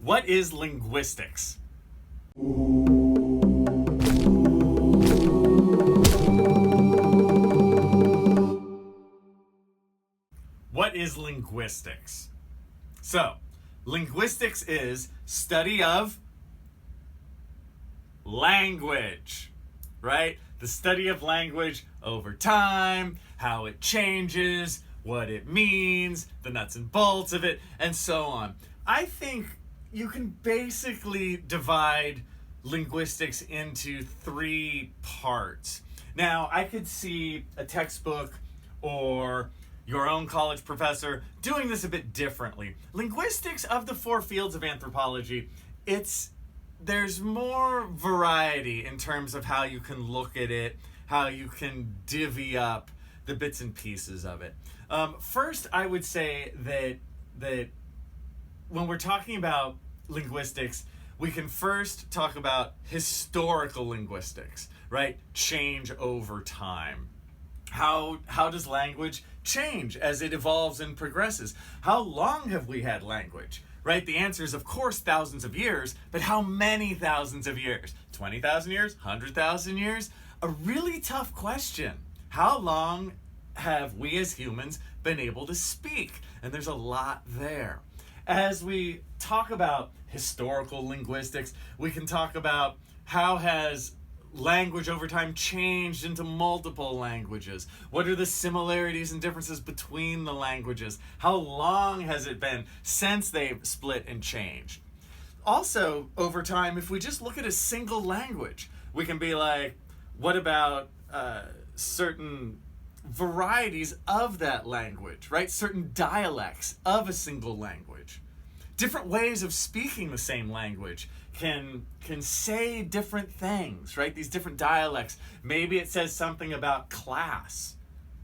What is linguistics? What is linguistics? So, linguistics is study of language, right? The study of language over time, how it changes, what it means, the nuts and bolts of it, and so on. I think you can basically divide linguistics into three parts. Now, I could see a textbook or your own college professor doing this a bit differently. Linguistics, of the four fields of anthropology, there's more variety in terms of how you can look at it, how you can divvy up the bits and pieces of it. First, I would say that when we're talking about linguistics, we can first talk about historical linguistics, right? Change over time. How does language change as it evolves and progresses? How long have we had language? Right? The answer is, of course, thousands of years, but how many thousands of years? 20,000 years? 100,000 years? A really tough question. How long have we as humans been able to speak? And there's a lot there. As we talk about historical linguistics, we can talk about how has language over time changed into multiple languages? What are the similarities and differences between the languages? How long has it been since they've split and changed? Also, over time, if we just look at a single language, we can be like, what about certain varieties of that language, right? Certain dialects of a single language. Different ways of speaking the same language can say different things, right? These different dialects. Maybe it says something about class.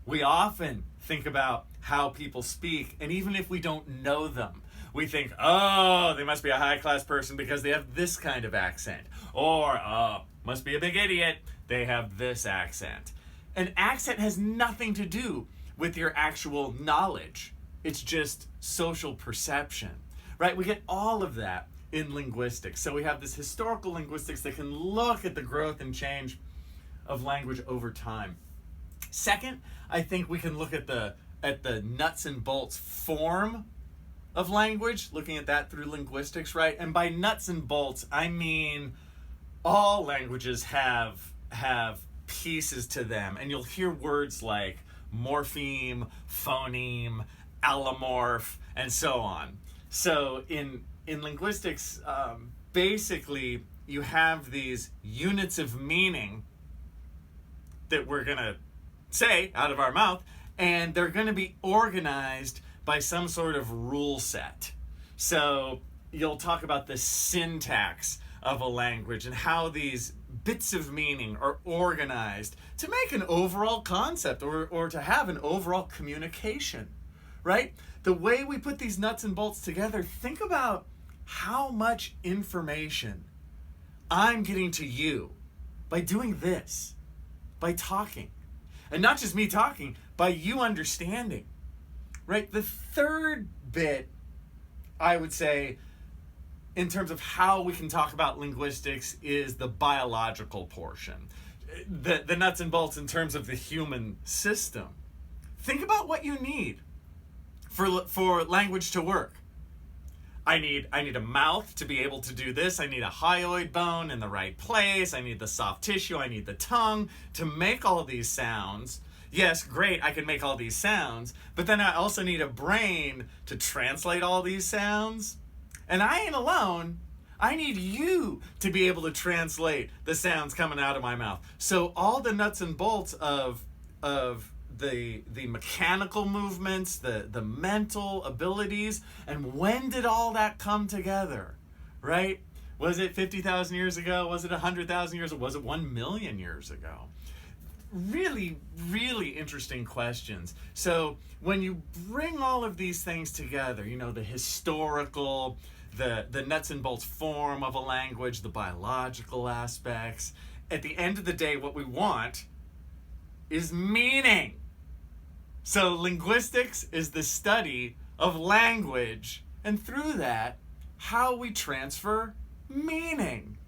We often think about how people speak, and even if we don't know them, we think, oh, they must be a high-class person because they have this kind of accent. Or, oh, must be a big idiot, they have this accent. An accent has nothing to do with your actual knowledge. It's just social perception, right? We get all of that in linguistics. So we have this historical linguistics that can look at the growth and change of language over time. Second, I think we can look at the nuts and bolts form of language, looking at that through linguistics, right? And by nuts and bolts, I mean all languages have pieces to them, and you'll hear words like morpheme, phoneme, allomorph, and so on. So in linguistics, basically you have these units of meaning that we're gonna say out of our mouth, and they're gonna be organized by some sort of rule set. So you'll talk about the syntax of a language and how these bits of meaning are organized to make an overall concept or to have an overall communication, right? The way we put these nuts and bolts together, think about how much information I'm getting to you by doing this, by talking. And not just me talking, by you understanding, right? The third bit, I would say, in terms of how we can talk about linguistics, is the biological portion. The nuts and bolts in terms of the human system. Think about what you need for language to work. I need a mouth to be able to do this. I need a hyoid bone in the right place. I need the soft tissue. I need the tongue to make all these sounds. Yes, great, I can make all these sounds, but then I also need a brain to translate all these sounds. And I ain't alone. I need you to be able to translate the sounds coming out of my mouth. So all the nuts and bolts of the mechanical movements, the mental abilities, and when did all that come together, right? Was it 50,000 years ago? Was it 100,000 years ago? Was it 1 million years ago? Really, really interesting questions. So when you bring all of these things together, you know, the historical, the nuts and bolts form of a language, the biological aspects, at the end of the day, what we want is meaning. So linguistics is the study of language, and through that, how we transfer meaning.